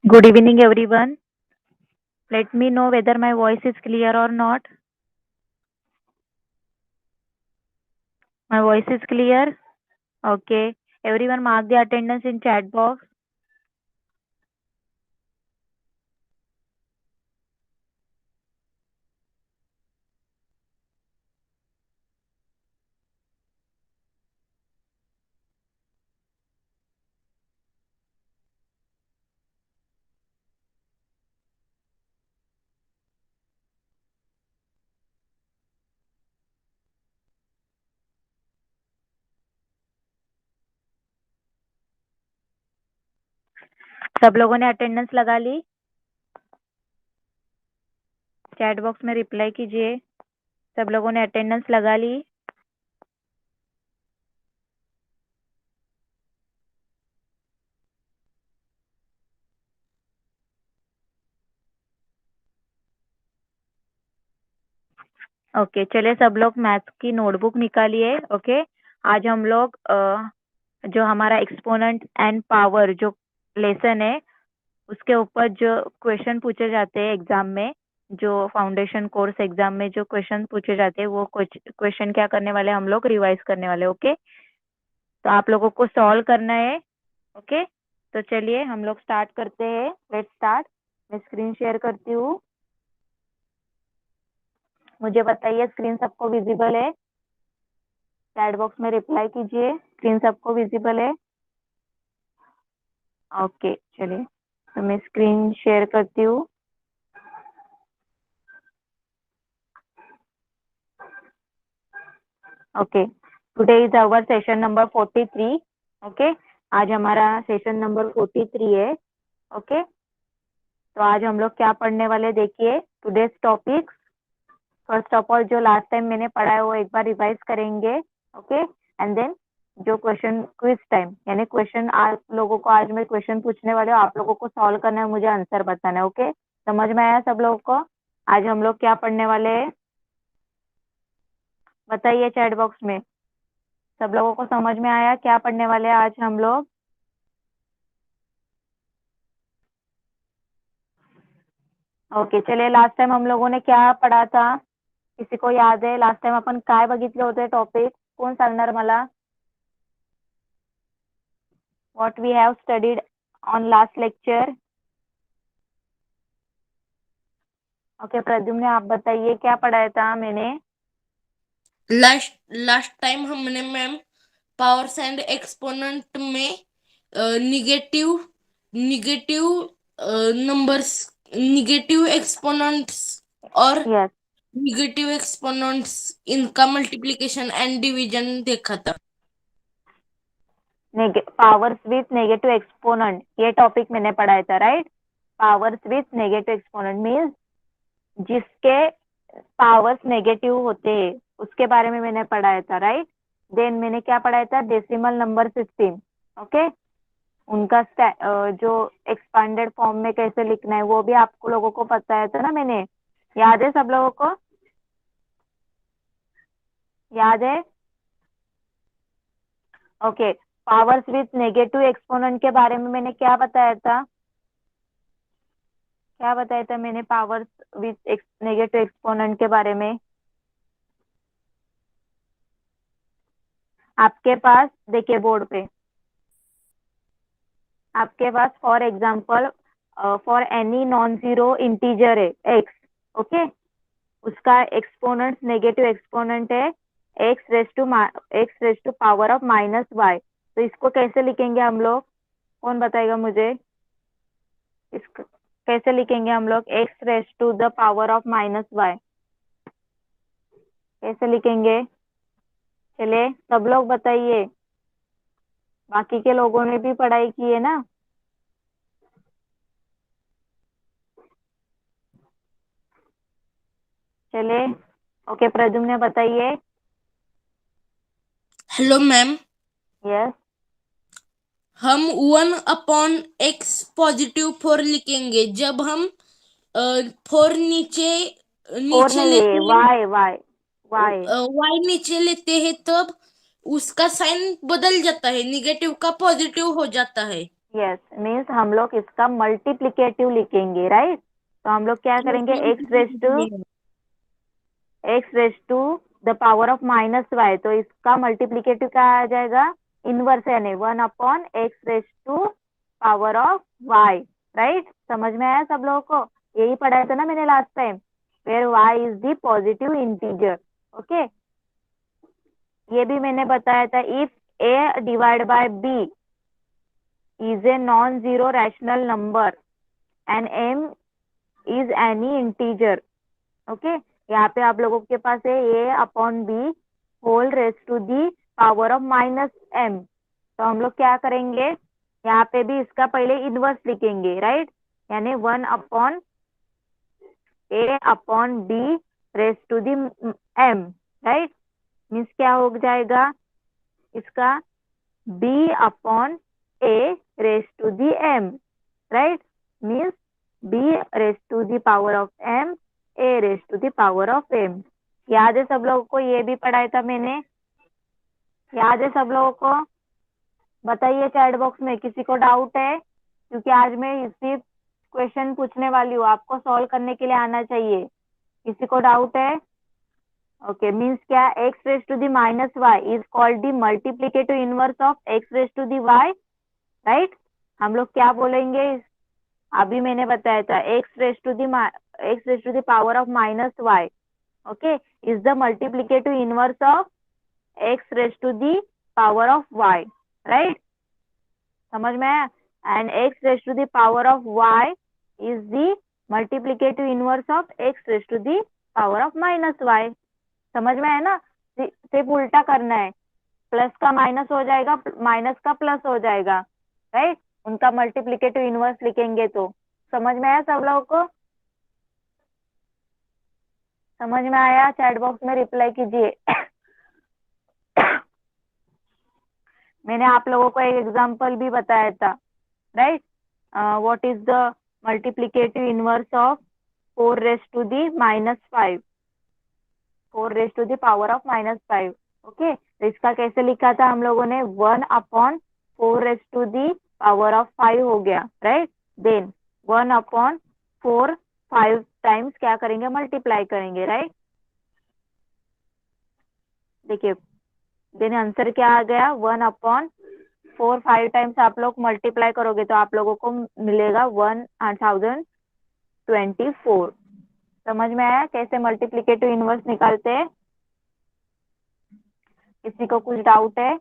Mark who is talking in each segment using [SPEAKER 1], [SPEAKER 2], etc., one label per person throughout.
[SPEAKER 1] Good evening, everyone. Let me know whether my voice is clear or not. My voice is clear? Okay. Everyone mark the attendance in chat box. सब लोगों ने attendance लगा ली? Chat box में reply कीजिए। सब लोगों ने attendance लगा ली? ओके, चलिए सब लोग मैथ्स की नोटबुक निकालिए। ओके, आज हम लोग जो हमारा एक्सपोनेंट एंड पावर जो लेसन है उसके ऊपर जो क्वेश्चन पूछे जाते हैं एग्जाम में, जो फाउंडेशन कोर्स एग्जाम में जो क्वेश्चन पूछे जाते हैं वो क्वेश्चन क्या करने वाले हम लोग रिवाइज करने वाले। ओके, तो आप लोगों को सॉल्व करना है। ओके, तो चलिए हम लोग स्टार्ट करते हैं। Let's start. मैं स्क्रीन शेयर करती हूँ। मुझे बताइए स्क्रीन सबको विजिबल है? चैट बॉक्स में रिप्लाई कीजिए, स्क्रीन सबको विजिबल है? ओके, चलिए तो मैं स्क्रीन शेयर करती हूँ। Okay, today is our session number 43। Okay, आज हमारा सेशन नंबर 43 है। ओके, तो आज हम लोग क्या पढ़ने वाले देखिए। Today's topic, first of all जो लास्ट टाइम मैंने पढ़ा है वो एक बार रिवाइज करेंगे। ओके, एंड देन जो क्वेश्चन क्विज टाइम, यानी क्वेश्चन आप लोगों को आज मैं क्वेश्चन पूछने वाले हूँ, आप लोगों को सॉल्व करना है, मुझे आंसर बताना है। ओके, समझ में आया सब लोगों को? आज हम लोग क्या पढ़ने वाले हैं बताइए चैट बॉक्स में। सब लोगों को समझ में आया क्या पढ़ने वाले हैं आज हम लोग? ओके, चलिए लास्ट टाइम हम लोगों ने क्या पढ़ा था, किसी को याद है? लास्ट टाइम आपण काय बघितले होते टॉपिक? कोण सांगणार मला? What we have studied on last lecture? Okay, Pradyumna आप बताइए क्या पढ़ाया था मैंने?
[SPEAKER 2] लास्ट लास्ट टाइम हमने मैम पावर्स एंड एक्सपोनेंट में negative negative numbers, negative exponents और
[SPEAKER 1] यस,
[SPEAKER 2] निगेटिव एक्सपोनेंट्स इनका मल्टीप्लिकेशन एंड डिवीजन देखा था।
[SPEAKER 1] पावर्स विथ नेगेटिव एक्सपोनेंट, ये टॉपिक मैंने पढ़ाया था, right? Powers with negative exponent means जिसके पावर्स नेगेटिव होते हैं उसके बारे में मैंने पढ़ाया था, राइट? देन मैंने क्या पढ़ाया था? Decimal number system. ओके, उनका जो एक्सपांडेड फॉर्म में कैसे लिखना है वो भी आप लोगों को बताया था ना मैंने। याद है सब लोगों को? याद है? Okay, powers with negative exponent के बारे में मैंने क्या बताया था? क्या बताया था मैंने पावर्स विथ नेगेटिव एक्सपोनेंट के बारे में? आपके पास देखिए बोर्ड पे, आपके पास for example for any non zero integer है एक्स। ओके, उसका एक्सपोनेंट नेगेटिव एक्सपोनेंट है X raise to power of -y। तो इसको कैसे लिखेंगे हम लोग? कौन बताएगा मुझे? इसको कैसे लिखेंगे हम लोग? X raise to the power of -y कैसे लिखेंगे? चलिए सब लोग बताइए, बाकी के लोगों ने भी पढ़ाई की है ना। चलिए, ओके, प्रद्युम्न बताइए।
[SPEAKER 2] हेलो मैम,
[SPEAKER 1] यस,
[SPEAKER 2] हम 1/x पॉजिटिव 4 लिखेंगे जब हम 4 नीचे
[SPEAKER 1] फोर
[SPEAKER 2] नीचे
[SPEAKER 1] नहीं है,
[SPEAKER 2] लेते हैं,
[SPEAKER 1] वाई वाई वाई।
[SPEAKER 2] y नीचे लेते हैं तब उसका साइन बदल जाता है, निगेटिव का पॉजिटिव हो जाता है।
[SPEAKER 1] यस, मीन्स हम लोग इसका मल्टीप्लिकेटिव लिखेंगे, राइट। तो हम लोग क्या करेंगे, x raise to the power of minus y, तो इसका मल्टीप्लिकेटिव क्या आ जाएगा, इनवर्स, यानी 1/x raise to power of y, right. समझ में आया सब लोगों को, यही पढ़ाया था ना मैंने last time, where Y is the positive integer. Okay, ये भी मैंने बताया था, if A divide by B is a non zero rational number and M is any integer. Okay, यहाँ पे आप लोगों के पास है A upon B whole raise to the power of minus M. तो हम लोग क्या करेंगे, यहाँ पे भी इसका पहले इनवर्स लिखेंगे, राइट, यानी 1/a/b raise to the m, right. Means क्या हो जाएगा इसका, b upon a raise to the m, right. Means b raise to the power of m, a raise to the power of m। याद है सब लोगों को, ये भी पढ़ाया था मैंने, याद है सब लोगों को, बताइए चैट बॉक्स में किसी को डाउट है, क्योंकि आज मैं इसी क्वेश्चन पूछने वाली हूँ, आपको सॉल्व करने के लिए आना चाहिए। किसी को डाउट है? ओके, मीन्स क्या, x raise to the minus y is called the multiplicative inverse of x raise to the y, right. हम लोग क्या बोलेंगे, अभी मैंने बताया था, x raise to the power of minus y, okay, is the multiplicative inverse of x raise to the power of y, right. समझ में आया, and x raise to the power of y is the multiplicative inverse of x raise to the power of minus y. समझ में आया ना, सिर्फ उल्टा करना है, प्लस का माइनस हो जाएगा, माइनस का प्लस हो जाएगा, राइट, उनका मल्टीप्लीकेटिव इनवर्स लिखेंगे तो। समझ में आया सब लोगों को? समझ में आया? चैट बॉक्स में रिप्लाई कीजिए। मैंने आप लोगों को एक एग्जांपल भी बताया था, right, what is the multiplicative inverse of 4 raise to the -5, 4 raise to the power of -5। Okay, तो इसका कैसे लिखा था हम लोगों ने, 1/4 raise to the power of 5 हो गया, राइट। देन 1/4 5 टाइम्स क्या करेंगे, मल्टीप्लाई करेंगे, राइट। देखिए, देन आंसर क्या आ गया, 1/4 5 टाइम्स आप लोग मल्टीप्लाई करोगे तो आप लोगों को मिलेगा 1024। समझ में आया कैसे मल्टीप्लीकेटिव इनवर्स निकालते हैं? किसी को कुछ डाउट है?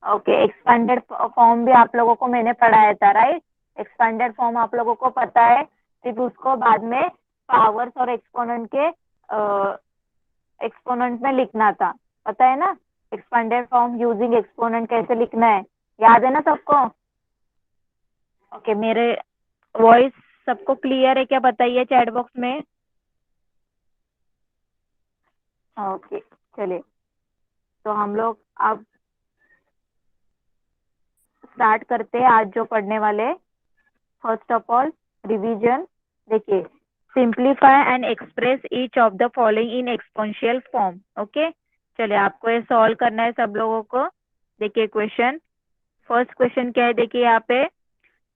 [SPEAKER 1] ओके, एक्सपेंडेड फॉर्म भी आप लोगों को मैंने पढ़ाया था, राइट। एक्सपेंडेड फॉर्म आप लोगों को पता है, सिर्फ उसको बाद में पावर्स और एक्सपोनेंट के एक्सपोनेंट में लिखना था, पता है ना। एक्सपेंडेड फॉर्म यूजिंग एक्सपोनेंट कैसे लिखना है, याद है ना सबको? ओके, मेरे वॉइस सबको क्लियर है क्या, बताइए चैट बॉक्स में। ओके, चलिए, तो हम लोग अब स्टार्ट करते हैं आज जो पढ़ने वाले। फर्स्ट ऑफ ऑल रिवीजन, देखिए, simplify and express each of the following in exponential form. Okay, चलिए, आपको ये सॉल्व करना है सब लोगों को। देखिए क्वेश्चन, फर्स्ट क्वेश्चन क्या है, देखिए यहाँ पे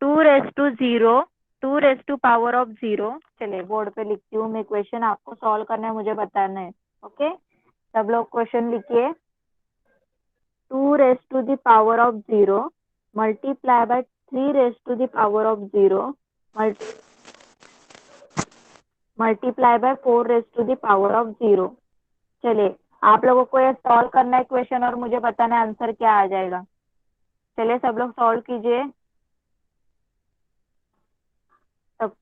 [SPEAKER 1] 2 raise to 0, 2 raise to power of 0। चलिए बोर्ड पे लिखती हूँ मैं, क्वेश्चन आपको सॉल्व करना है, मुझे बताना है। ओके, सब लोग क्वेश्चन लिखिए, 2 raise to the power of 0 multiply by 3 raise to the power of 0 multiply by 4 raise to the power of 0। चलिए, आप लोगों को ये सॉल्व करना है क्वेश्चन और मुझे बताना है आंसर क्या आ जाएगा। चलिए सब लोग सॉल्व कीजिए। सब,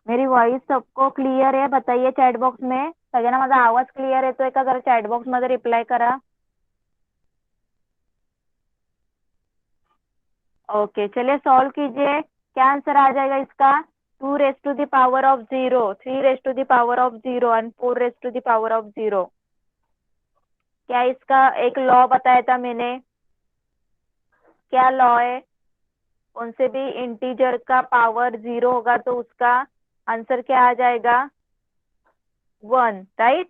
[SPEAKER 1] मेरी वॉइस सबको क्लियर आहे बताइए चॅट बॉक्स में, सगळ्यांना माझा आवाज क्लियर येतोय का, जरा चॅट बॉक्स मध्ये रिप्लाई करा। ओके, चलिए सॉल्व कीजिए, क्या आंसर आ जाएगा इसका, 2 raise to the power of 0, 3 raise to the power of 0 and 4 raise to the power of 0। क्या इसका एक लॉ बताया था मैंने? क्या लॉ है? कौन से भी इंटीजर का पावर 0 होगा तो उसका आंसर क्या आ जाएगा? 1, right?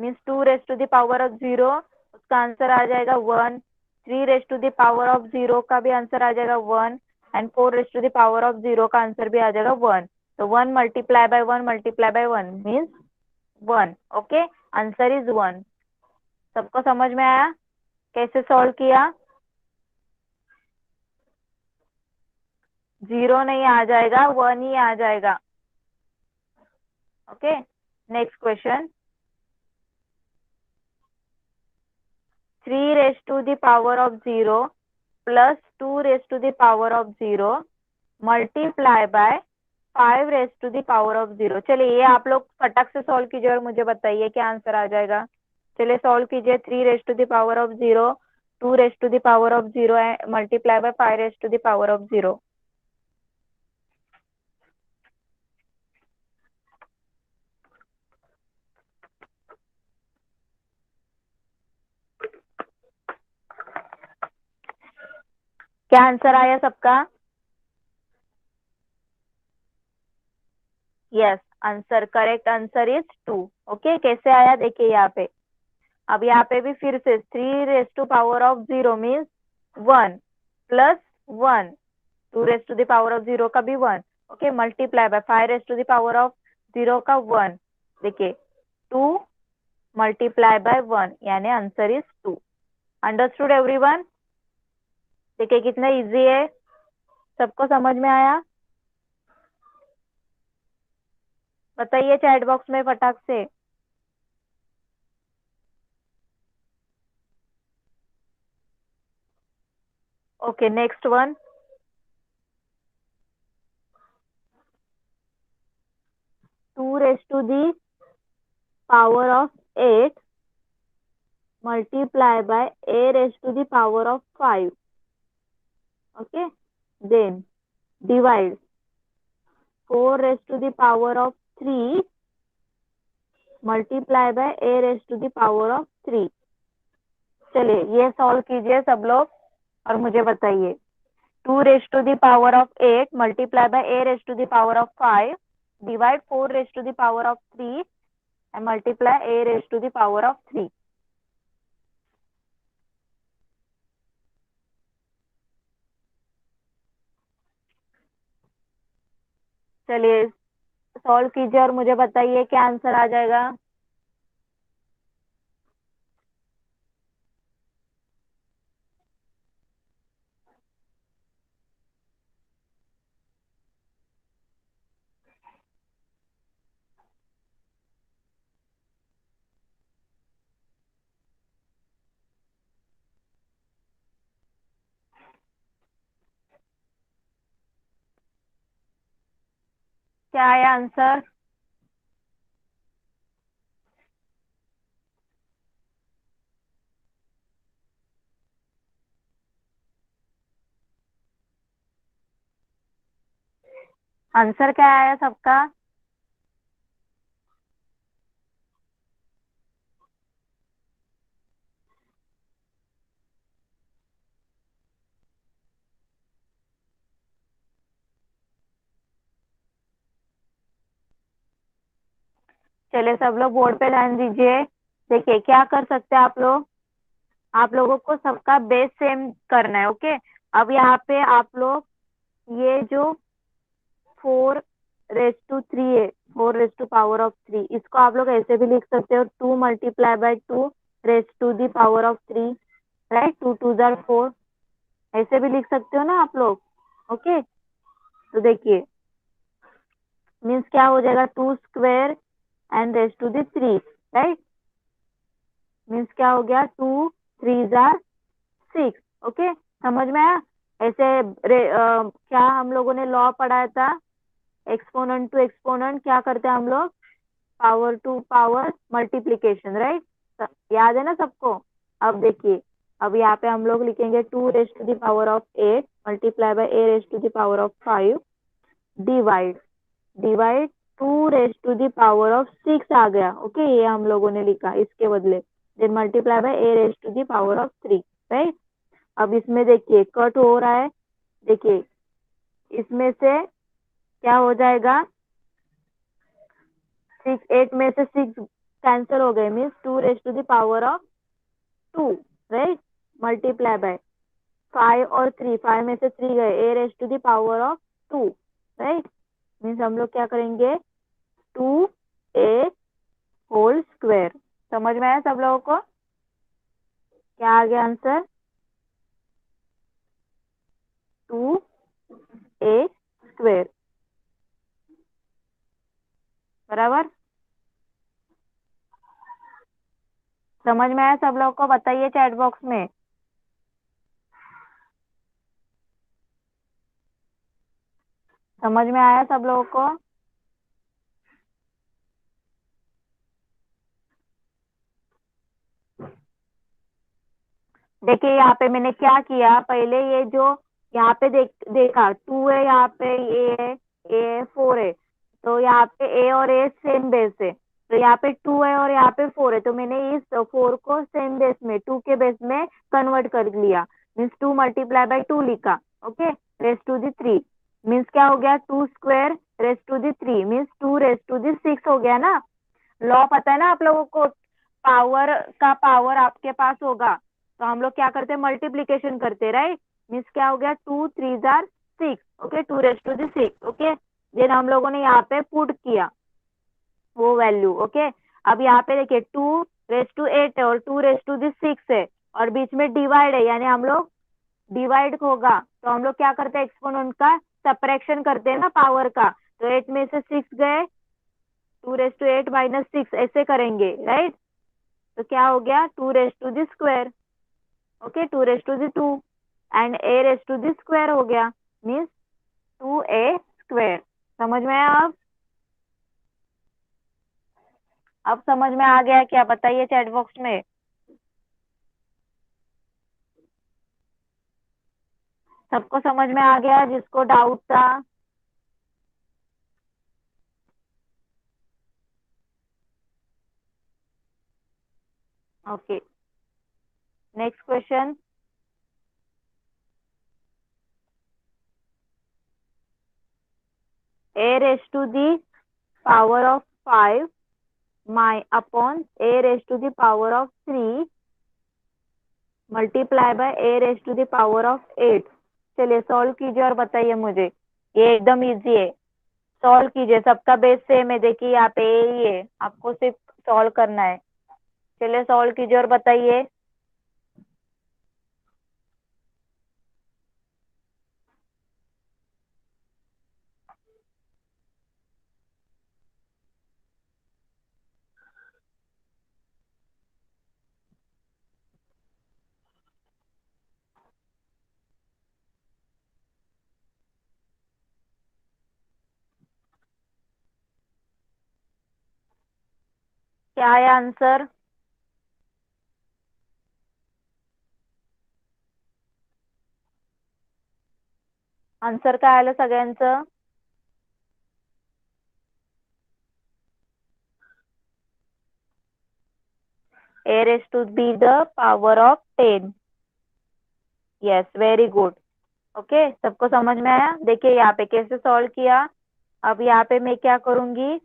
[SPEAKER 1] Means 2 raise to the power of 0, उसका आंसर आ जाएगा 1। 3 raise to the power of 0 का भी आंसर आ जाएगा 1, and 4 raise to the power of 0 का आंसर भी आ जाएगा 1। तो 1 multiply by 1 multiply by 1 means 1। Okay, answer is 1। सबको समझ में आया कैसे सॉल्व किया? 0 नहीं आ जाएगा, 1 ही आ जाएगा। Okay, next question. 3 raise to the power of 0 plus 2 raise to the power of 0 multiply by 5 raise to the power of 0। चलिए ये आप लोग फटाक से सॉल्व कीजिए और मुझे बताइए क्या आंसर आ जाएगा। चलिए सॉल्व कीजिए। 3 raise to the power of 0, 2 raise to the power of 0 है, multiply by 5 raise to the power of 0। क्या आंसर आया सबका? Yes, answer correct answer is 2। Okay, कैसे आया देखिए यहाँ पे। अब यहाँ पे भी फिर से 3 raise to power of 0 means 1 plus 1, 2 raise to the power of 0 का भी 1। Okay, multiply by 5 raise to the power of 0 का 1। देखिए 2 मल्टीप्लाई बाय 1 यानी आंसर इज 2। Understood everyone? देखिए कितना इजी है, सबको समझ में आया? बताइए चैट बॉक्स में फटाक से। Okay, next one. 2 raise to the power of 8 multiply by a raised to the power of 5. Okay, then divide 4 raised to the power of 3 multiply by a raised to the power of 3। चलिए ये solve कीजिए सब लोग और मुझे बताइए। 2 raise to the power of 8 multiply by a raise to the power of 5 divide 4 raise to the power of 3 and multiply a raise to the power of 3। चलिए solve कीजिए और मुझे बताइए क्या आंसर आ जाएगा। क्या आया आंसर? आंसर क्या आया सबका? चलिए सब लोग बोर्ड पे ध्यान दीजिए। देखिए क्या कर सकते हैं आप लोग, आप लोगों को सबका बेस सेम करना है। ओके, अब यहाँ पे आप लोग ये जो 4 रेस टू 3 है, 4 रेस टू पावर ऑफ 3, इसको आप लोग ऐसे भी लिख सकते हो 2 multiply by 2 raise to the power of 3, right? 2 2 जार 4, ऐसे भी लिख सकते हो ना आप लोग। ओके, तो देखिए मीन्स क्या हो जाएगा, 2 square and raise to the 3, right? Means क्या हो गया, 2 3 जार 6। ओके, समझ में आया? ऐसे क्या हम लोगों ने लॉ पढ़ाया था, एक्सपोनेंट टू एक्सपोनेंट क्या करते हैं हम लोग, power to power multiplication, right? याद है ना सबको? अब देखिए, अब यहाँ पे हम लोग लिखेंगे 2 raise to the power of 8 multiply by a raise to the power of 5 divide divide 2 raise to the power of 6 आ गया। ओके, ये हम लोगों ने लिखा इसके बदले then multiply by a raise to the power of 3, right. अब इसमें देखिए कट हो रहा है, देखिए इसमें से क्या हो जाएगा, 6, 8 में से 6 कैंसिल हो गए, means 2 raise to the power of 2, right. Multiply by 5 और 3, 5 में से 3 गए, A raise to the power of 2, right. Means हम लोग क्या करेंगे, 2a होल स्क्वायर। समझ में आया सब लोगों को? क्या आ गया आंसर? 2a स्क्वायर, बराबर। समझ में आया सब लोगों को? बताइए चैट बॉक्स में। समझ में आया सब लोगों को? देखिए यहाँ पे मैंने क्या किया, पहले ये जो यहाँ पे देखा 2 है, यहाँ पे ए 4 है, तो यहाँ पे ए और ए सेम बेस है, तो यहाँ पे 2 है और यहाँ पे 4 है, तो मैंने इस 4 को सेम बेस में 2 के बेस में कन्वर्ट कर लिया, मीन्स 2 मल्टीप्लाई बाय 2 लिखा, okay. Raise to the 3 means क्या हो गया, 2 square raise to the 3 means 2 raise to the 6 हो गया ना। लॉ पता है ना आप लोगों को, पावर का पावर आपके पास होगा तो हम लोग क्या करते हैं, मल्टीप्लीकेशन करते, राइट। मीन्स क्या हो गया, 2 3 जार 6, okay, 2 raise to the 6, okay. Then हम लोगों ने यहाँ पे पुट किया वो वैल्यू, ओके। अब यहाँ पे देखिए 2 रेस टू 8 है और 2 रेस टू दी 6 है और बीच में डिवाइड है, यानी हम लोग डिवाइड होगा तो हम लोग क्या करते हैं, एक्सपोनेंट का सब्ट्रैक्शन करते हैं ना पावर का, तो 8 में से 6 गए, 2 रेस टू 8 माइनस 6 ऐसे करेंगे, राइट। तो क्या हो गया, 2 raise to the square, okay, 2 raise to the 2 and a raise to the square हो गया, मीन्स 2a स्क्वायर। समझ में आया? अब समझ में आ गया क्या? बताइए चैट बॉक्स में। सबको समझ में आ गया जिसको डाउट था? Okay, next question. a raised to the power of 5 my upon a raised to the power of 3 multiply by a raised to the power of 8। चलिए सॉल्व कीजिए और बताइए मुझे, ये एकदम इजी है, सॉल्व कीजिए, सबका बेस सेम है, देखिए यहाँ पे ए ही है, आपको सिर्फ सॉल्व करना है। चलिए सॉल्व कीजिए और बताइए। क्या है आंसर? आन्सर काय आलं सगळ्यांचं? a raised to be the power of 10। Yes, very good, okay. सबको समझ में आया? देखिए यहाँ पे कैसे सॉल्व किया। अब यहाँ पे मैं क्या करूंगी,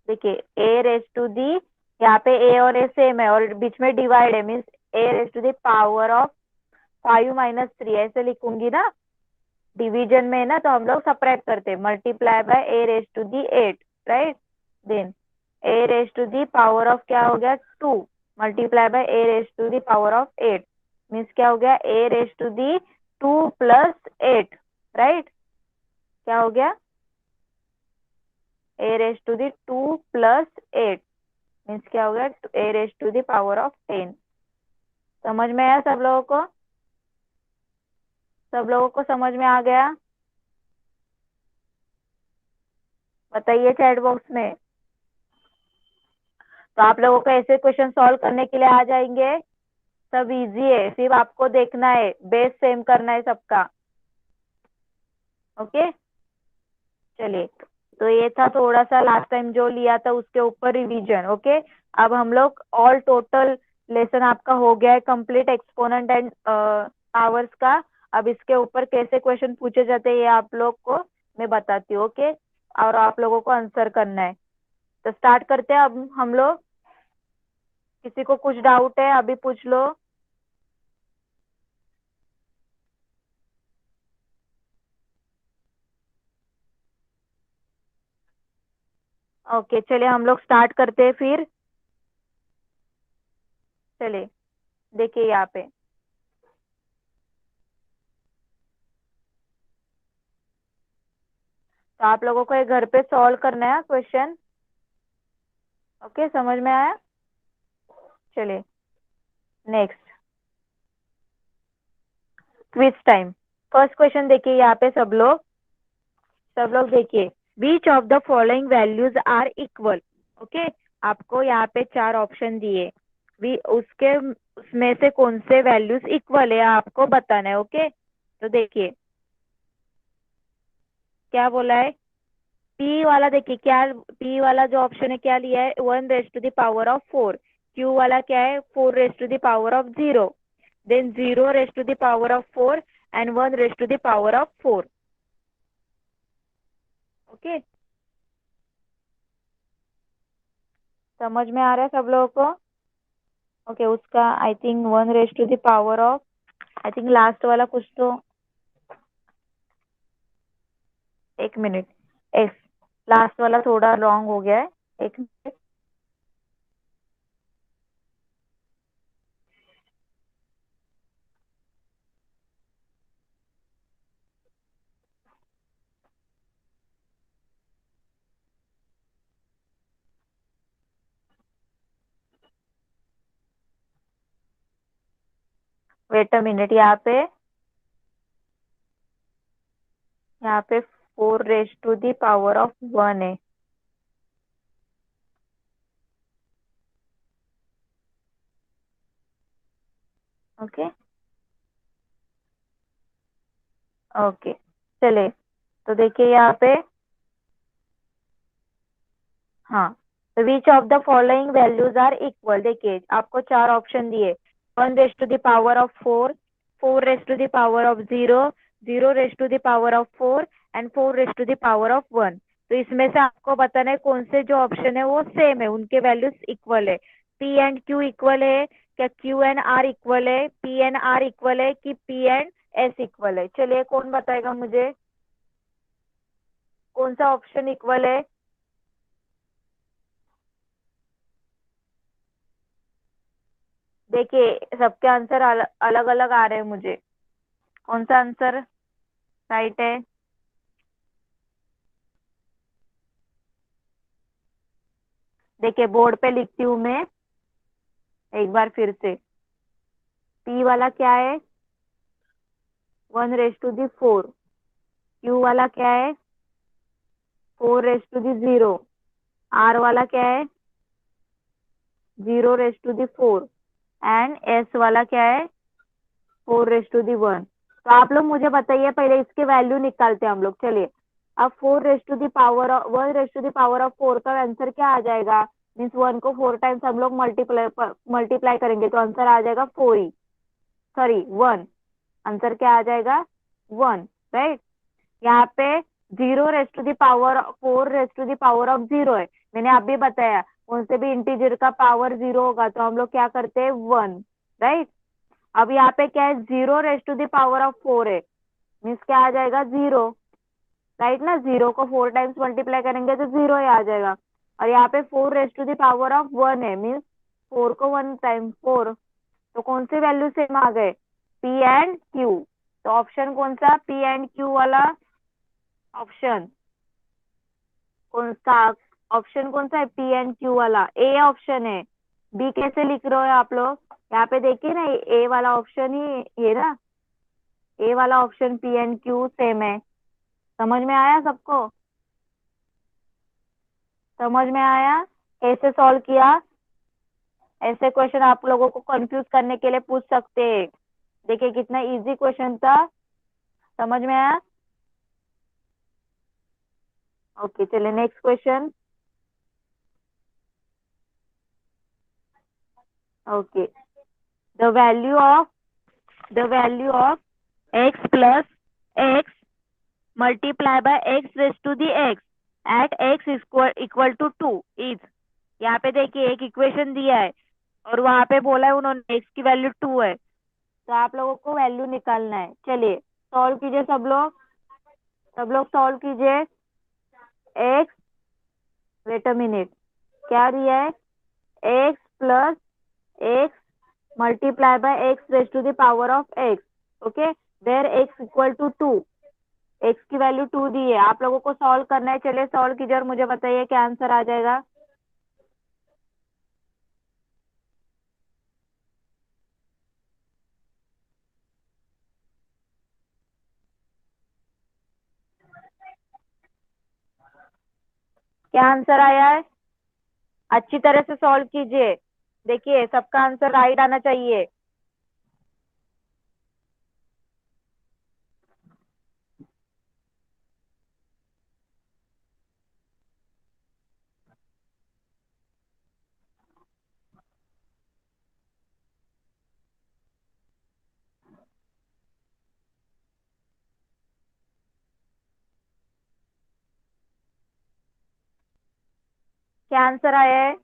[SPEAKER 1] देखिए a रेस टू दी, यहाँ पे a और a सेम है और बीच में डिवाइड है, means a raise to the power of 5 minus 3 ऐसे लिखूंगी ना, डिवीजन में है ना, तो हम लोग सब्ट्रैक्ट करते हैं, multiply by a raise to the 8, right. Then a raise to the power of क्या हो गया, 2 multiply by a raise to the power of 8 means क्या हो गया, a raise to the 2 plus 8, right. क्या हो गया, a raise to the 2 plus 8 means क्या हो गया, a raise to the power of 10। समझ में आया सब लोगों को? सब लोगों को समझ में आ गया? बताइए चैट बॉक्स में। तो आप लोगों को ऐसे क्वेश्चन सॉल्व करने के लिए आ जाएंगे, सब इजी है, सिर्फ आपको देखना है, बेस सेम करना है सबका, ओके। चलिए तो ये था थोड़ा सा लास्ट टाइम जो लिया था उसके ऊपर रिवीजन। ओके, अब हम लोग ऑल टोटल लेसन आपका हो गया है कंप्लीट एक्सपोनेंट एंड पावर्स का। अब इसके ऊपर कैसे क्वेश्चन पूछे जाते हैं ये आप लोग को मैं बताती हूँ। ओके, और आप लोगों को आंसर करना है। तो स्टार्ट करते हैं अब हम लोग। किसी को कुछ डाउट है अभी पूछ लो। ओके चलिए हम लोग स्टार्ट करते हैं फिर। चलिए देखिए यहाँ पे, तो आप लोगों को ये घर पे सॉल्व करना है क्वेश्चन। ओके समझ में आया। चलिए next quiz time. First question देखिए यहाँ पे सब लोग देखिए। Which of the following values are equal. Okay, आपको यहाँ पे चार ऑप्शन दिए, भी उसके उसमें से कौन से वैल्यूज इक्वल है आपको बताना है। ओके, तो देखिए क्या बोला है। पी वाला देखिए क्या, पी वाला जो ऑप्शन है क्या लिया है 1 raised to the power of 4। Q वाला क्या है 4 raised to the power of 0। Then 0 raised to the power of 4 and 1 raised to the power of 4। Okay, समझ में आ रहा है सब लोगों को। ओके, उसका I think 1 raised to the power of, I think last वाला कुछ तो, एक मिनट, एस, लास्ट वाला थोड़ा रॉन्ग हो गया है। एक मिनट, वेट अ मिनट। यहाँ पे 4 raised to the power of 1 है। ओके ओके चले, तो देखिए यहाँ पे, हाँ, तो which of the following values are equal. देखिए आपको चार ऑप्शन दिए, 1 raised to the power of 4, 4 raised to the power of 0, 0 raised to the power of 4 and 4 raised to the power of 1। तो इसमें से आपको बताना है कौन से जो ऑप्शन है वो सेम है, उनके वैल्यूज इक्वल है। पी एंड क्यू इक्वल है क्या, क्यू एंड आर इक्वल है, पी एंड आर इक्वल है कि पी एंड एस इक्वल है। चलिए कौन बताएगा मुझे कौन सा ऑप्शन इक्वल है। देखिए सबके आंसर अलग अलग आ रहे हैं मुझे, कौन सा आंसर राइट है। देखिए बोर्ड पे लिखती हूँ मैं एक बार फिर से। पी वाला क्या है 1 raised to the 4, क्यू वाला क्या है 4 raised to the 0, आर वाला क्या है 0 raised to the 4 and S वाला क्या है 4 raised to the 1। तो आप लोग मुझे बताइए, पहले इसके वैल्यू निकालते हैं हम लोग। चलिए अब 1 raised to the power of 4 का आंसर क्या आ जाएगा, मीन्स 1 को 4 टाइम्स हम लोग मल्टीप्लाई करेंगे तो आंसर आ जाएगा 4 ही, सॉरी 1। आंसर क्या आ जाएगा 1, राइट। यहाँ पे 0 raised to the power 4 raised to the power of 0 है। मैंने अभी बताया कौन से भी इंटीजर का पावर 0 होगा तो हम लोग क्या करते हैं 1, राइट। अब यहाँ पे क्या है 0 raised to the power of 4 है, मीन्स क्या आ जाएगा 0, राइट ना। 0 को 4 टाइम्स मल्टीप्लाई करेंगे तो 0 ही आ जाएगा। और यहाँ पे 4 raised to the power of 1 है, मीन्स 4 को 1 टाइम 4। तो कौन सी वैल्यू सेम आ गए, पी एंड क्यू। तो ऑप्शन कौन सा, पी एंड क्यू वाला ऑप्शन कौन सा, ऑप्शन कौन सा है पी एंड क्यू वाला, ए ऑप्शन है। बी कैसे लिख रहे हो आप लोग, यहाँ पे देखिए ना ए वाला ऑप्शन ही ये ना, ए वाला option P and Q same है। समझ में आया सबको, समझ में आया। ऐसे सॉल्व किया, ऐसे क्वेश्चन आप लोगों को कंफ्यूज करने के लिए पूछ सकते हैं। देखिए कितना इजी क्वेश्चन था, समझ में आया। ओके चलिए next question. Okay the value of x plus x multiply by x raise to the x at x equal to 2 is. यहाँ पे देखिए एक इक्वेशन दिया है और वहां पे बोला है उन्होंने x की वैल्यू 2 है, तो आप लोगों को वैल्यू निकालना है। चलिए सॉल्व कीजिए सब लोग सॉल्व कीजिए। x, वेट अ मिनट, क्या दिया है? x plus x multiply by x raise to the power of x। Okay there x equal to 2, x की वैल्यू 2 दी है, आप लोगों को सॉल्व करना है। चलिए सॉल्व कीजिए और मुझे बताइए क्या आंसर आ जाएगा। क्या आंसर आया है? अच्छी तरह से सॉल्व कीजिए, देखिए सबका आंसर राइट आना चाहिए। क्या आंसर आया है?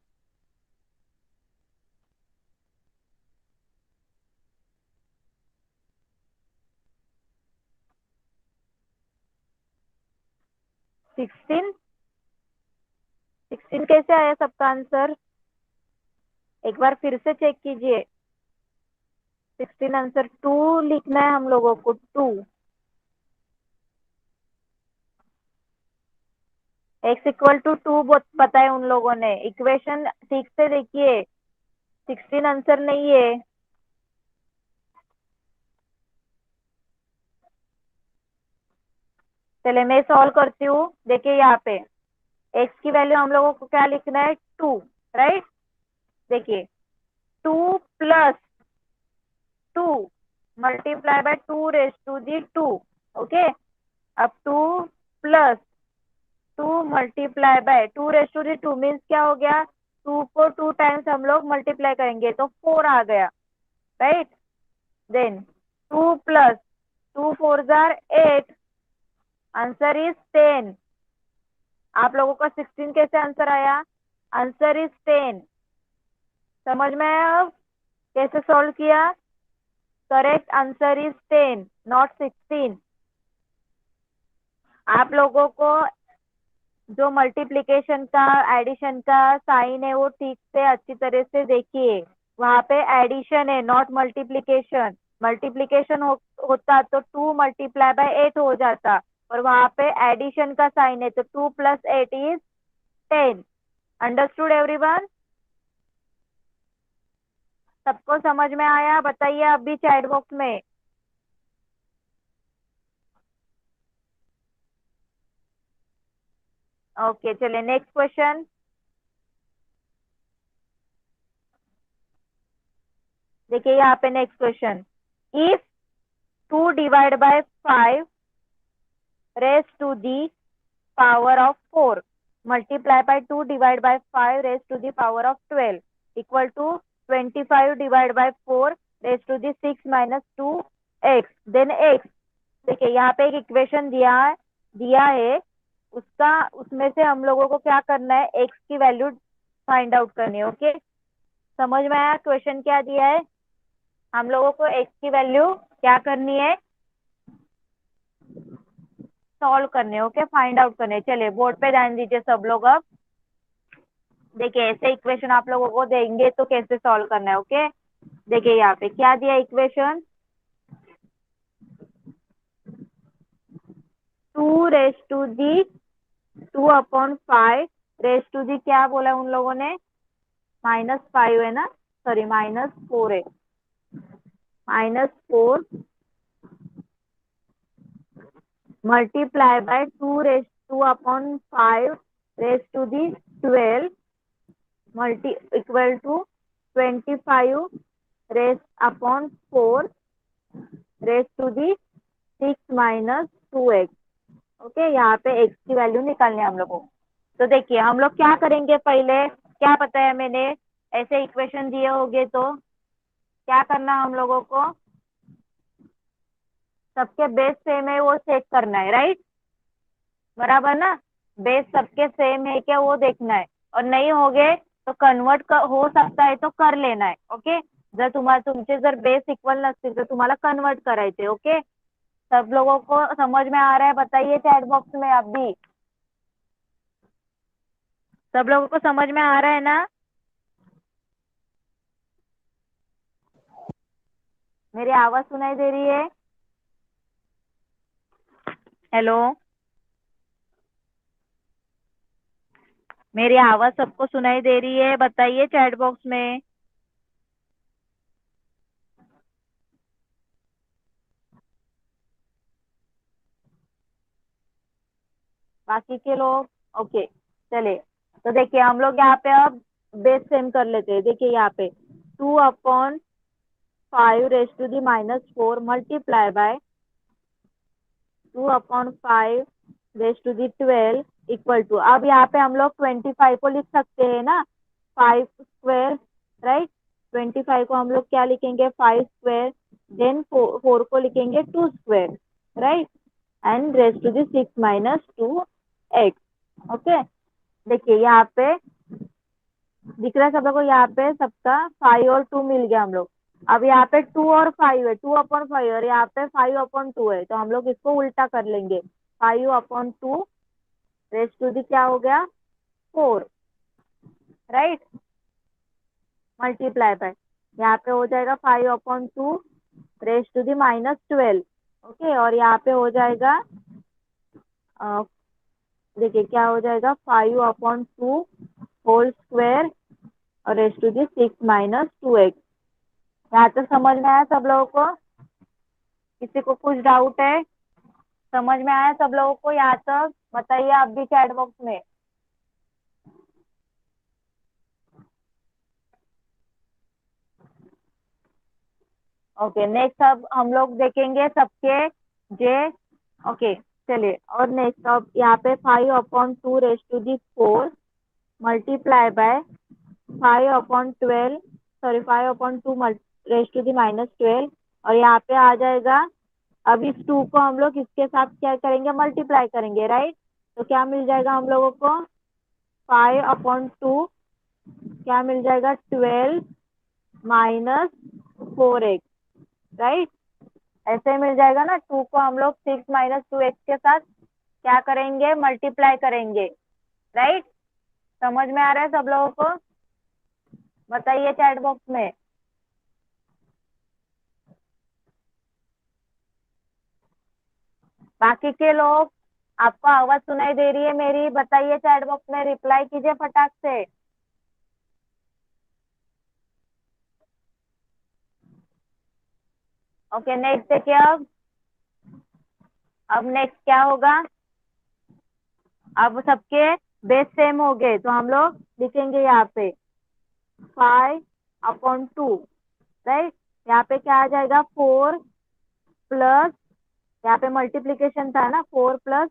[SPEAKER 1] सिक्सटीन। 16 कैसे आया सबका आंसर? एक बार फिर से चेक कीजिए। 16 आंसर 2 लिखना है हम लोगों को, 2। एक्स इक्वल टू 2 बताए उन लोगों ने। इक्वेशन ठीक से देखिए, 16 आंसर नहीं है। चले मैं सॉल्व करती हूँ। देखिए यहाँ पे एक्स की वैल्यू हम लोगों को क्या लिखना है? 2, राइट। देखिए 2 plus 2 multiply by 2 raise to the 2। Okay अब 2 plus 2 multiply by 2 raise to the 2 means क्या हो गया? 2 को 2 टाइम्स हम लोग मल्टीप्लाई करेंगे तो 4 आ गया, राइट। देन 2 प्लस 2 4 जार 8, आंसर इज 10। आप लोगों का 16 कैसे आंसर आया? Answer is 10। समझ में आया अब कैसे सॉल्व किया? Correct answer is 10 not 16। आप लोगों को जो मल्टीप्लिकेशन का एडिशन का साइन है वो ठीक से अच्छी तरह से देखिए। वहां पे एडिशन है नॉट मल्टीप्लिकेशन। मल्टीप्लिकेशन होता तो 2 मल्टीप्लाई बाय 8 हो जाता, और वहां पे एडिशन का साइन है तो 2 प्लस 8 इज 10। Understood everyone? सबको समझ में आया? बताइए अभी चैट बॉक्स में। ओके चलिए नेक्स्ट क्वेश्चन। देखिए यहाँ पे next question. If 2 divide by 5 raise to the power of 4 multiply by 2 divide by 5 raised to the power of 12 equal to 25 divided by 4 raised to the 6 minus 2x, then x। देखिए यहाँ पे एक equation दिया है, उसका उसमें से हम लोगों को क्या करना है? x की वैल्यू फाइंड आउट करनी है। ओके समझ में आया क्वेश्चन क्या दिया है? हम लोगों को x की वैल्यू क्या करनी है? सॉल्व करने, ओके फाइंड आउट करने। चलिए बोर्ड पे ध्यान दीजिए सब लोग। अब देखिए ऐसे इक्वेशन आप लोगों को देंगे तो कैसे सॉल्व करना है। ओके देखिए यहाँ पे क्या दिया equation? 2 raise to the 2/5 raise to the क्या बोला उन लोगों ने? -5 है ना, सॉरी -4 है। -4 multiply by 2/5 raise to the 12 multi equal to 25 raise upon 4 raise to the 6 minus 2x। Okay, यहाँ पे x की वैल्यू निकालनी है हम लोगों को। तो देखिए हम लोग क्या करेंगे, पहले क्या पता है मैंने, ऐसे इक्वेशन दिए होंगे तो क्या करना है हम लोगों को, सबके बेस सेम है वो चेक करना है, राइट, बराबर ना। बेस सबके सेम है क्या वो देखना है, और नहीं हो गए तो हो सकता है तो कर लेना है, ओके। जर तुमचे जर बेस इक्वल नसतील तर तुम्हाला कन्वर्ट करायचे, ओके। सब लोगों को समझ में आ रहा है, बताइए चैट बॉक्स में आप भी। सब लोगों को समझ में आ रहा है ना? मेरी आवाज सुनाई दे रही है? हेलो, मेरी आवाज सबको सुनाई दे रही है? बताइए चैट बॉक्स में। बाकी के लोग, ओके। चलिए, तो देखिए हम लोग यहाँ पे अब बेस सेम कर लेते हैं। देखिए यहाँ पे 2/5 raised to the -4 multiply by 2/5 raised to the 12 equal to, अब यहाँ पे हम लोग 25 को लिख सकते हैं ना, 5 स्क्वायर, राइट। 25 को हम लोग क्या लिखेंगे, 5 स्क्वायर, देन 4 को लिखेंगे 2 square, right, and raised to the 6 - 2x, okay. देखिए यहाँ पे दिख रहा है सब लोग को, यहाँ पे सबका 5 और 2 मिल गया हम लोग। अब यहाँ पे 2 और 5 है, 2/5, और यहाँ पे 5/2 है, तो हम लोग इसको उल्टा कर लेंगे। 5/2 रेस टू दी क्या हो गया, 4, राइट, मल्टीप्लाई बाय, यहाँ पे हो जाएगा 5/2 रेस टू दी -12, ओके। और यहाँ पे हो जाएगा देखिए क्या हो जाएगा, 5/2 होल स्क्वायर और रेस टू दी 6 - 2x। यहाँ तक समझ में आया सब लोगों को? किसी को कुछ डाउट है? समझ में आया सब लोगों को यहाँ तक? बताइए आप भी चैट बॉक्स में। ओके, नेक्स्ट अब हम लोग देखेंगे सबके जे, ओके। चलिए, और नेक्स्ट अब यहाँ पे 5/2 raise to the 4 multiply by 5/12, sorry 5/2 raise to the -12, और यहाँ पे आ जाएगा। अब इस 2 को हम लोग इसके साथ क्या करेंगे, मल्टीप्लाई करेंगे, राइट। तो क्या मिल जाएगा हम लोगों को, 5/2 क्या मिल जाएगा, 12 - 4x, राइट। ऐसे मिल जाएगा ना, 2 को हम लोग 6 - 2x के साथ क्या करेंगे, मल्टीप्लाई करेंगे, राइट। समझ में आ रहा है सब लोगों को? बताइए चैट बॉक्स में। बाकी के लोग, आपको आवाज सुनाई दे रही है मेरी? बताइए चैट बॉक्स में, रिप्लाई कीजिए फटाक से। ओके, नेक्स्ट देखिए अब नेक्स्ट क्या होगा, अब सबके बेस सेम हो गए तो हम लोग लिखेंगे यहाँ पे 5/2, राइट। यहाँ पे क्या आ जाएगा, 4 प्लस, यहाँ पे मल्टीप्लीकेशन था ना, 4 प्लस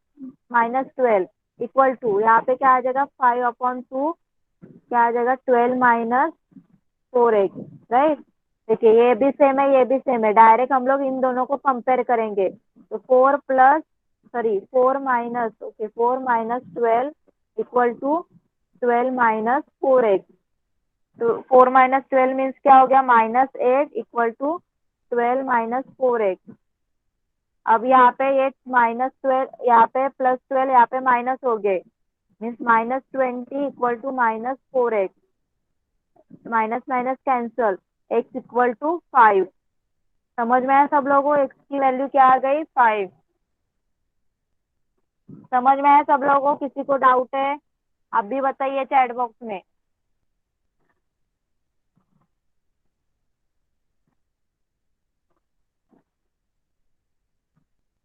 [SPEAKER 1] -12 इक्वल टू, यहाँ पे क्या आ जाएगा, 5/2 क्या आ जाएगा, 12 - 4x, राइट। देखिए ये भी सेम है, ये भी सेम है, डायरेक्ट हम लोग इन दोनों को कंपेयर करेंगे। तो 4 plus, sorry 4 minus, okay, 4 - 12 equal to 12 - 4x। तो 4 - 12 मीन्स क्या हो गया, -8 इक्वल टू 12 - 4x। अब यहाँ पे ये -12, यहाँ पे +12, यहाँ पे माइनस हो गए, means -20 equal to -4x, minus minus cancel, x equal to 5। समझ में आया सब लोगों को, x की वैल्यू क्या आ गई, 5। समझ में आया सब लोगों को? किसी को डाउट है? आप भी बताइए चैट बॉक्स में।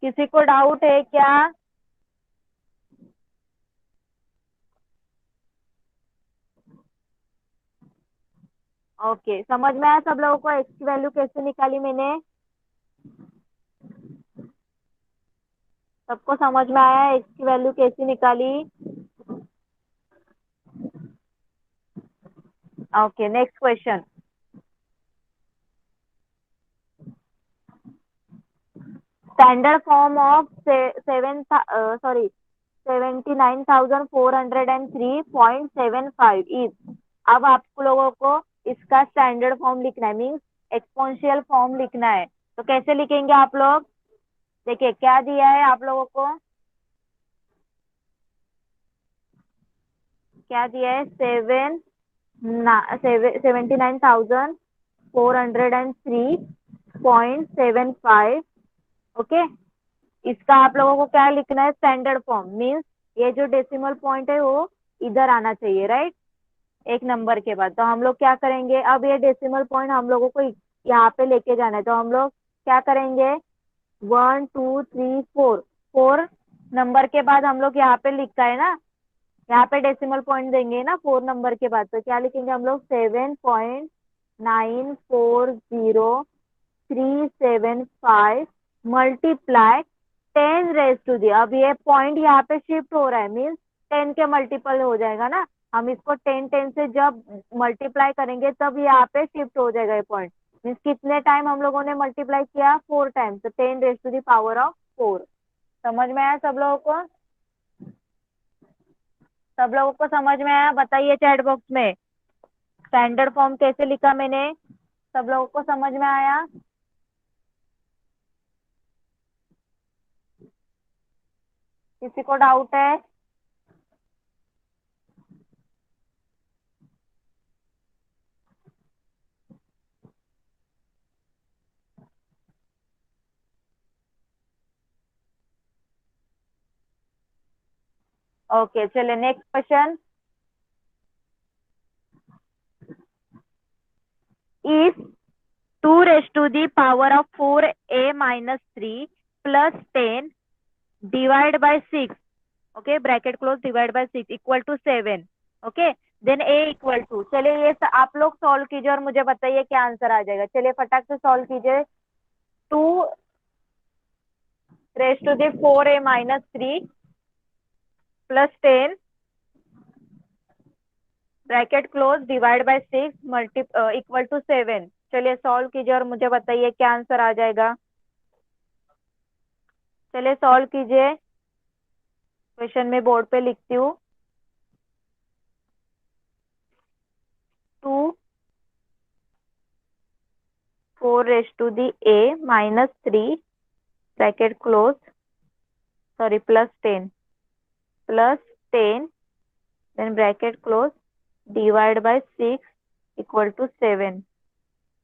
[SPEAKER 1] किसी को डाउट है क्या? ओके, समझ में आया सब लोगों को, x की वैल्यू कैसे निकाली मैंने? सबको समझ में आया x की वैल्यू कैसी निकाली? Okay, next question. Standard form of 79,403.75 is. अब आप लोगों को इसका स्टैंडर्ड फॉर्म लिखना है, मीन्स एक्सपोनेंशियल फॉर्म लिखना है। तो कैसे लिखेंगे आप लोग? देखिए क्या दिया है आप लोगों को, क्या दिया है? 79,403.75। ओके, इसका आप लोगों को क्या लिखना है? स्टैंडर्ड फॉर्म, मीन्स ये जो डेसिमल पॉइंट है वो इधर आना चाहिए, राइट, एक नंबर के बाद। तो हम लोग क्या करेंगे, अब ये डेसिमल पॉइंट हम लोगों को यहाँ पे लेके जाना है, तो हम लोग क्या करेंगे? 1 2 3 4, 4 नंबर के बाद हम लोग यहाँ पे लिखा है ना, यहाँ पे डेसिमल पॉइंट देंगे ना 4 नंबर के बाद, तो क्या लिखेंगे हम लोग? 7.940,375 मल्टीप्लाई 10 रेज टू दी। अब ये पॉइंट यहाँ पे शिफ्ट हो रहा है, मीन्स 10 के मल्टीपल हो जाएगा ना। हम इसको 10 से जब मल्टीप्लाई करेंगे तब यहाँ पे शिफ्ट हो जाएगा ये पॉइंट। मीन्स कितने टाइम हम लोगों ने मल्टीप्लाई किया? 4 टाइम, तो 10 raise to the power of 4। समझ में आया सब लोगों को? सब लोगों को समझ में आया? बताइए चैट बॉक्स में स्टैंडर्ड फॉर्म कैसे लिखा मैंने। सब लोगों को समझ में आया? किसी को डाउट है? ओके, चलिए next question. If 2 raise to the power of 4a - 3 plus 10 divide by 6, okay, bracket close, divide by 6 equal to 7, okay, then a equal to. चलिए ये आप लोग सॉल्व कीजिए और मुझे बताइए क्या आंसर आ जाएगा। चलिए फटाक से सॉल्व कीजिए। 2 raise to the 4a - 3 plus 10 bracket close divide by 6 multi equal to 7। चलिए सॉल्व कीजिए और मुझे बताइए क्या आंसर आ जाएगा। चलिए सॉल्व कीजिए, क्वेश्चन में बोर्ड पे लिखती हूँ। 2 4 raise to the a - 3 bracket close, sorry, plus 10 then bracket close divide by 6 equal to 7।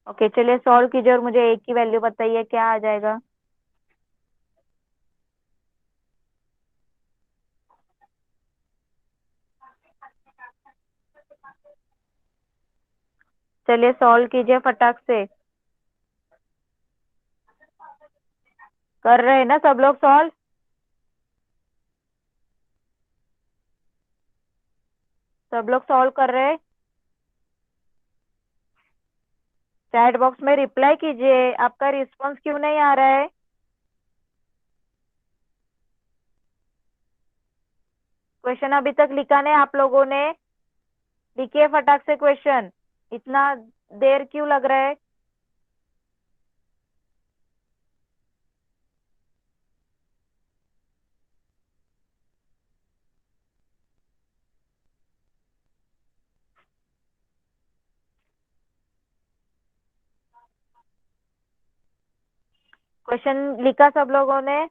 [SPEAKER 1] Okay, चलिए सॉल्व कीजिए और मुझे एक की वैल्यू बताइए क्या आ जाएगा। चलिए सॉल्व कीजिए फटाक से। कर रहे हैं ना सब लोग सॉल्व? सब लोग सॉल्व कर रहे हैं? चैट बॉक्स में रिप्लाई कीजिए, आपका रिस्पॉन्स क्यों नहीं आ रहा है? क्वेश्चन अभी तक लिखा नहीं आप लोगों ने? लिखिए फटाक से क्वेश्चन, इतना देर क्यों लग रहा है? क्वेश्चन लिखा सब लोगों ने?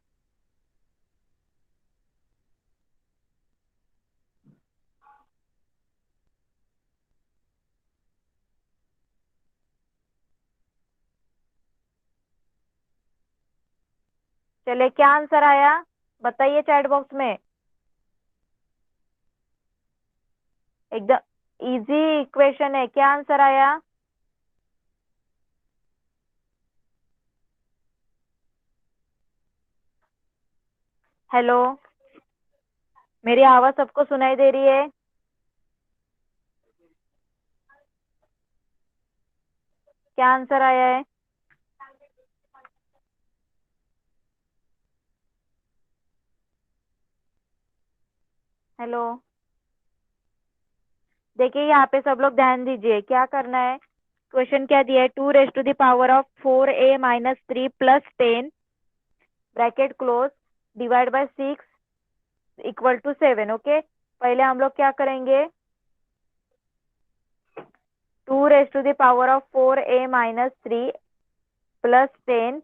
[SPEAKER 1] चलिए क्या आंसर आया बताइए चैट बॉक्स में। एकदम इजी इक्वेशन है, क्या आंसर आया? हेलो, मेरी आवाज सबको सुनाई दे रही है? क्या आंसर आया है? हेलो, देखिए यहाँ पे सब लोग ध्यान दीजिए, क्या करना है। क्वेश्चन क्या दिया है, 2 raised to the power of 4a - 3 + 10 bracket close divide by 6 equal to 7। Okay, पहले हम लोग क्या करेंगे, 2 raised to the power of 4a - 3 + 10।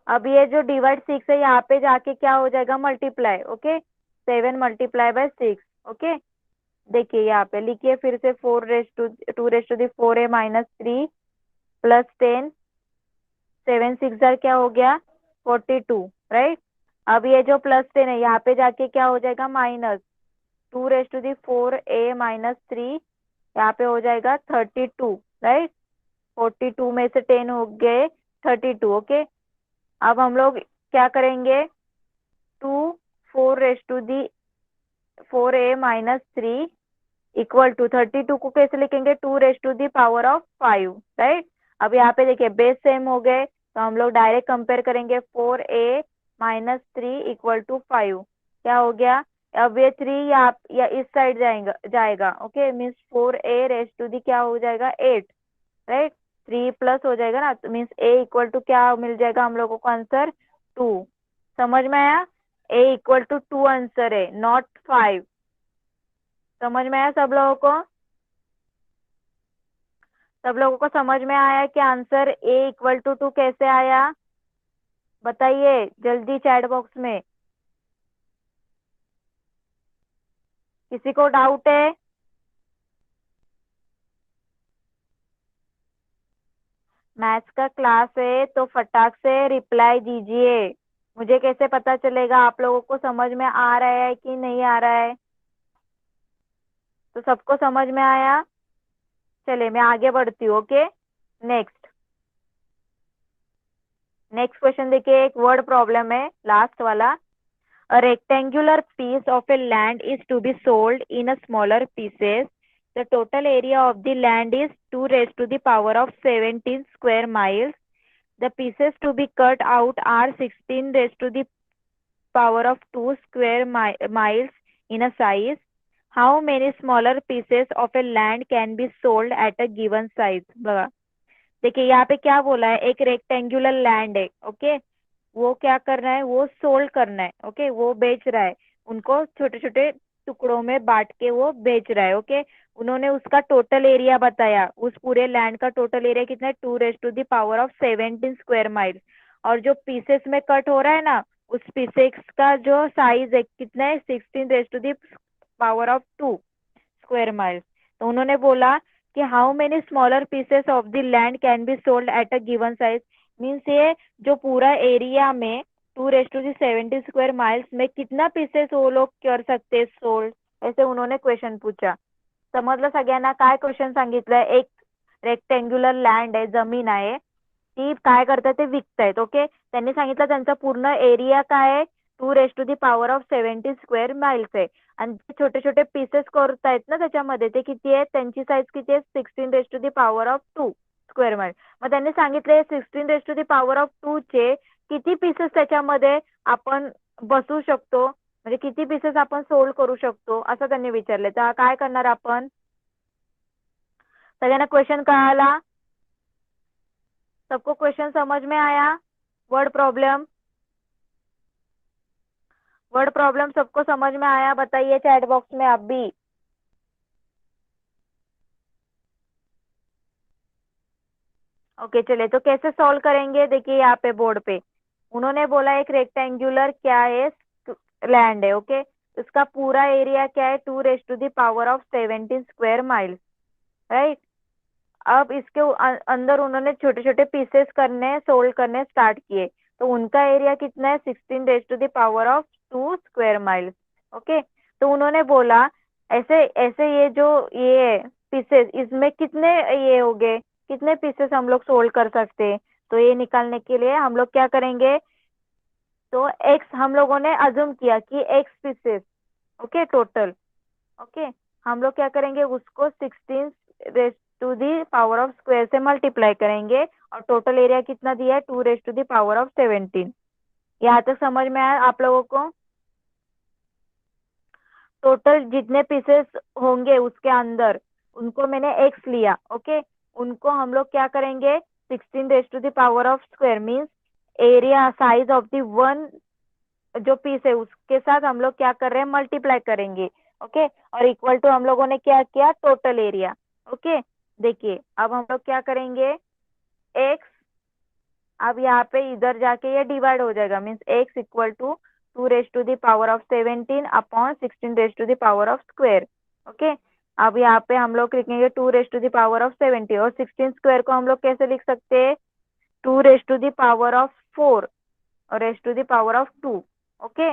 [SPEAKER 1] अब ये जो डिवाइड 6 है यहाँ पे जाके क्या हो जाएगा, मल्टीप्लाई। ओके, 7 × 6। ओके, देखिए यहाँ पे लिखिए फिर से, 2 raised to the 4a - 3 + 10, 7 × 6 क्या हो गया, 42, राइट। अब ये जो +10 है यहाँ पे जाके क्या हो जाएगा, minus. 2 raised to the 4a - 3 यहाँ पे हो जाएगा 32, राइट। 42 में से 10 हो गए 32। ओके, अब हम लोग क्या करेंगे, 4a - 3 इक्वल टू 32 को कैसे लिखेंगे, 2 raised to the power of 5, right. अब यहाँ पे देखिए बेस सेम हो गए, तो हम लोग डायरेक्ट कंपेयर करेंगे, 4a - 3 इक्वल टू 5 क्या हो गया। अब ये 3 या इस साइड जाएगा। Okay, means 4a raised to the क्या हो जाएगा, 8, राइट। 3 प्लस हो जाएगा ना, तो मीन्स a इक्वल टू क्या मिल जाएगा हम लोगों को, आंसर 2। समझ में आया, a इक्वल टू 2 आंसर है, नॉट 5। समझ में आया सब लोगों को, सब लोगों को समझ में आया कि आंसर a इक्वल टू 2 कैसे आया, बताइए जल्दी चैट बॉक्स में। किसी को डाउट है, मैथ्स का क्लास है तो फटाक से रिप्लाई दीजिए, मुझे कैसे पता चलेगा आप लोगों को समझ में आ रहा है कि नहीं आ रहा है। तो सबको समझ में आया, चलिए मैं आगे बढ़ती हूँ। ओके, नेक्स्ट नेक्स्ट क्वेश्चन देखिए, एक वर्ड प्रॉब्लम है लास्ट वाला। A rectangular piece of a land is to be sold in a smaller pieces. The total area of the land is 2 raised to the power of 17 square miles. The pieces to be cut out are 16 raised to the power of 2 square miles in a size. How many smaller pieces of a land can be sold at a given size? बघा, देखिए यहाँ पे क्या बोला है, एक rectangular land है। Okay, वो क्या कर रहा है, वो सोल्ड करना है। ओके, वो बेच रहा है, उनको छोटे छोटे टुकड़ों में बांट के वो बेच रहा है। ओके, उन्होंने उसका टोटल एरिया बताया, उस पूरे लैंड का टोटल एरिया कितना है, 2 raised to the power of 17 square mile. और जो पीसेस में कट हो रहा है ना, उस पीसेस का जो साइज है कितना है, 16 raised to the power of 2 square mile. तो उन्होंने बोला कि how many smaller pieces of the land can be sold at a given size. Means ये जो पूरा एरिया में 2 raised to the 17 square miles में कितना पीसेस वो लोग कर सकते सोल्ड, ऐसे उन्होंने क्वेश्चन पूछा। समजलं सगळ्यांना काय क्वेश्चन सांगितलंय, एक रेक्टेंग्युलर लँड आहे, जमीन आहे, ती काय करतात ते विकतायत। ओके, त्यांनी सांगितलं त्यांचा पूर्ण एरिया काय आहे, 2 raised to the power of 17 square miles आहे, आणि छोटे छोटे पीसेस करतायत ना त्याच्यामध्ये, ते किती आहेत, त्यांची साईज किती आहे, 16 raised to the power of 2 square mile. मग त्यांनी सांगितले 16 raised to the power of 2 चे किती पीसेस त्याच्यामध्ये आपण बसू शकतो, म्हणजे किती पीसेस आपण सोल्ड करू शकतो, असं त्यांनी विचारले। तर काय करणार आपण, सगळ्यांना क्वेश्चन कळाला, सबको क्वेश्चन समझ में आया, वर्ड प्रॉब्लम, वर्ड प्रॉब्लम सबको समझ में आया, बताइए चैट बॉक्स में आप भी। ओके, चलिए तो कैसे सॉल्व करेंगे, देखिए यहाँ पे बोर्ड पे उन्होंने बोला एक रेक्टेंगुलर क्या है, लैंड है। ओके, उसका पूरा एरिया क्या है, 2 raised to the power of 17 square miles, right. अब इसके अंदर उन्होंने छोटे छोटे पीसेस करने, सोल्ड करने स्टार्ट किए, तो उनका एरिया कितना है, 16 raised to the power of 2 square miles. Okay, तो उन्होंने बोला ऐसे ऐसे ये जो ये पीसेस, इसमें कितने ये हो गए, कितने पीसेस हम लोग सोल्ड कर सकते हैं। तो ये निकालने के लिए हम लोग क्या करेंगे, तो एक्स हम लोगों ने अज्यूम किया कि x pieces, okay total. Okay, हम लोग क्या करेंगे, उसको 16 raised to the power of square से मल्टीप्लाई करेंगे, और टोटल एरिया कितना दिया है, 2 raised to the power of 17। यहाँ तक समझ में आया आप लोगों को। टोटल जितने पीसेस होंगे उसके अंदर उनको मैंने एक्स लिया, ओके। उनको हम लोग क्या करेंगे, 16 raised to the power of square means area size of the one जो पीस है उसके साथ हम लोग क्या कर रहे हैं, मल्टीप्लाई करेंगे, ओके। और इक्वल टू हम लोगों ने क्या किया, टोटल एरिया, ओके। देखिए अब हम लोग क्या करेंगे, एक्स, अब यहाँ पे इधर जाके ये डिवाइड हो जाएगा, means x equal to 2 raised to the power of 17 upon 16 raised to the power of square, okay. अब यहाँ पे हम लोग लिखेंगे 2 raised to the power of 70 और 16 स्क्वायर को हम लोग कैसे लिख सकते हैं, 2 raised to the power of 4 और raised to the power of 2, okay.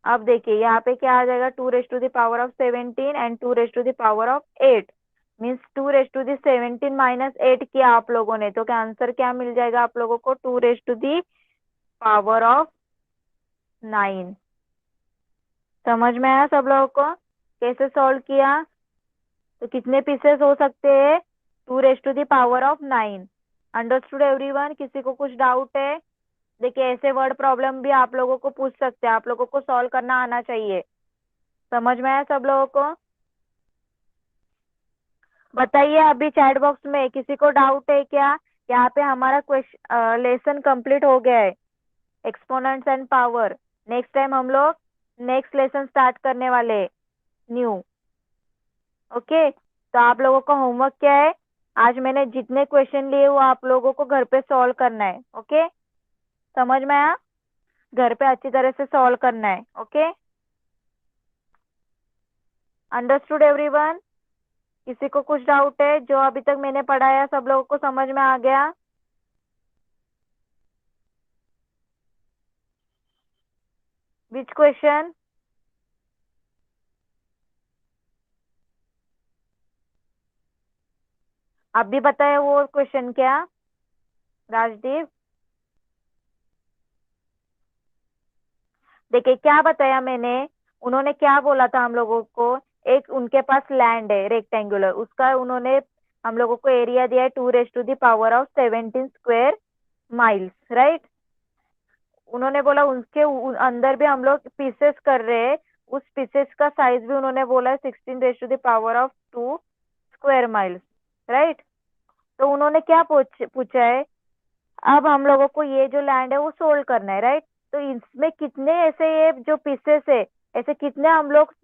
[SPEAKER 1] अब देखिए यहाँ पे क्या आ जाएगा, 2 raised to the power of 17 and 2 raised to the power of 8 means 2 raised to the 17 minus 8 किया आप लोगों ने, तो क्या आंसर क्या मिल जाएगा आप लोगों को, 2 raised to the power of 9। समझ में आया सब लोगों को कैसे सॉल्व किया, तो कितने पीसेस हो सकते हैं, 2 raised to the power of 9। Understood everyone, किसी को कुछ डाउट है? देखिए ऐसे वर्ड प्रॉब्लम भी आप लोगों को पूछ सकते हैं, आप लोगों को सॉल्व करना आना चाहिए। समझ में आया सब लोगों को? बताइए अभी चैट बॉक्स में किसी को डाउट है क्या? यहाँ पे हमारा क्वेश्चन लेसन कंप्लीट हो गया है, exponents and power. Next time हम लोग नेक्स्ट लेसन स्टार्ट करने वाले हैं, न्यू, ओके। तो आप लोगों का होमवर्क क्या है, आज मैंने जितने क्वेश्चन लिए वो आप लोगों को घर पे सॉल्व करना है, ओके। समझ में आया? घर पे अच्छी तरह से सॉल्व करना है, ओके। Understood everyone? किसी को कुछ डाउट है? जो अभी तक मैंने पढ़ाया सब लोगों को समझ में आ गया? Which question? आप भी बताए वो क्वेश्चन क्या, राजदीप? देखिए क्या बताया मैंने, उन्होंने क्या बोला था हम लोगों को, एक उनके पास लैंड है रेक्टेंगुलर, उसका उन्होंने हम लोगों को एरिया दिया है 2 raised to the power of 17 square miles, right. उन्होंने बोला उसके अंदर भी हम लोग पीसेस कर रहे हैं, उस पीसेस का साइज भी उन्होंने बोला है 16 raised to the power of 2 square miles, right. तो उन्होंने क्या पूछा है, अब हम लोगों को ये जो लैंड है वो सोल्ड करना है, राइट। तो इसमें कितने ऐसे ये जो पीसेस है, ऐसे कितने हम लोग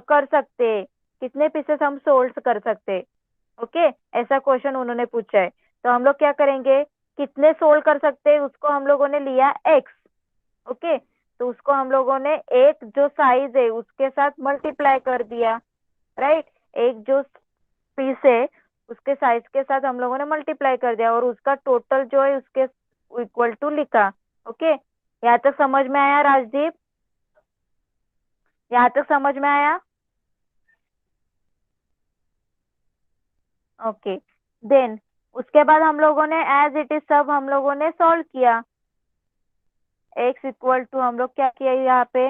[SPEAKER 1] कर सकते हैं, कितने पीसेस हम सोल्ड कर सकते हैं, ओके। ऐसा क्वेश्चन उन्होंने पूछा है। तो हम लोग क्या करेंगे, कितने सोल्ड कर सकते हैं उसको हम लोगों ने लिया एक्स, ओके। तो उसको हम लोगों ने एक जो साइज है उसके साथ मल्टीप्लाई कर दिया, राइट। एक जो पीस है उसके साइज के साथ हम लोगों ने मल्टीप्लाई कर दिया और उसका टोटल जो है उसके इक्वल टू लिखा, ओके। यहाँ तक समझ में आया राजदीप? यहाँ तक समझ में आया? ओके। देन उसके बाद हम लोगों ने एज इट इज सब हम लोगों ने सॉल्व किया, एक्स इक्वल टू हम लोग क्या किया यहाँ पे,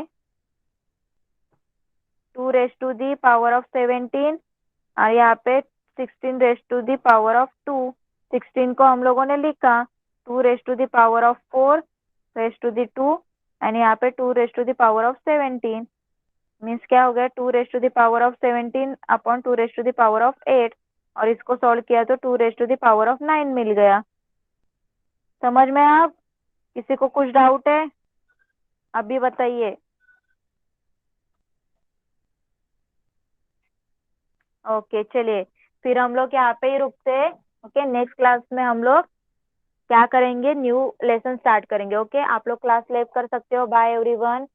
[SPEAKER 1] 2 raised to the power of 17 और यहाँ पे 16 raised to the power of 2, 16 को हम लोगों ने लिखा, 2 raised to the power of 4 raised to the 2 and यहाँ पे 2 raised to the power of 17 means क्या हो गया, 2 raised to the power of 17 upon 2 raised to the power of 8 और इसको सॉल्व किया तो 2 raised to the power of 9 मिल गया। समझ में आप? किसी को कुछ डाउट है अभी बताइए? ओके चलिए फिर हम लोग यहाँ पे ही रुकते हैं, ओके। नेक्स्ट क्लास में हम लोग क्या करेंगे, न्यू लेसन स्टार्ट करेंगे, ओके। आप लोग क्लास लेव कर सकते हो। Bye everyone.